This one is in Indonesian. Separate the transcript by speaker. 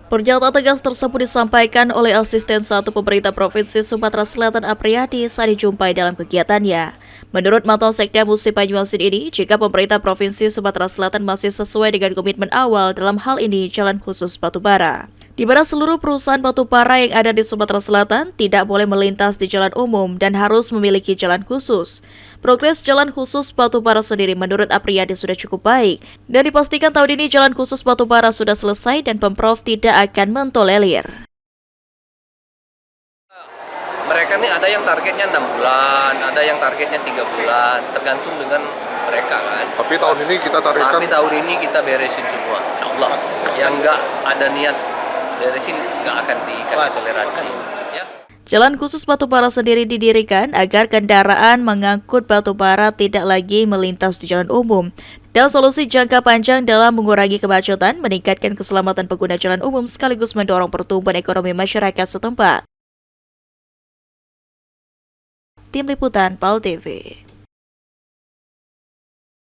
Speaker 1: Pernyataan tegas tersebut disampaikan oleh Asisten 1 Pemerintah Provinsi Sumatera Selatan Apriyadi saat dijumpai dalam kegiatannya. Menurut Mantan Sekda Musi Banyuasin ini, jika pemerintah Provinsi Sumatera Selatan masih sesuai dengan komitmen awal dalam hal ini jalan khusus batubara, di mana seluruh perusahaan batubara yang ada di Sumatera Selatan tidak boleh melintas di jalan umum dan harus memiliki jalan khusus. Progres jalan khusus batubara sendiri menurut Apriyadi sudah cukup baik dan dipastikan tahun ini jalan khusus batubara sudah selesai dan Pemprov tidak akan mentolerir.
Speaker 2: Mereka nih ada yang targetnya 6 bulan, ada yang targetnya 3 bulan, tergantung dengan mereka kan.
Speaker 3: Tapi tahun ini kita targetkan.
Speaker 2: Tapi tahun ini kita beresin semua, insya Allah. Yang nggak ada niat beresin nggak akan dikasih toleransi. Ya.
Speaker 1: Jalan khusus batubara sendiri didirikan agar kendaraan mengangkut batubara tidak lagi melintas di jalan umum. Dan solusi jangka panjang dalam mengurangi kemacetan, meningkatkan keselamatan pengguna jalan umum sekaligus mendorong pertumbuhan ekonomi masyarakat setempat. Tim Liputan PAL TV.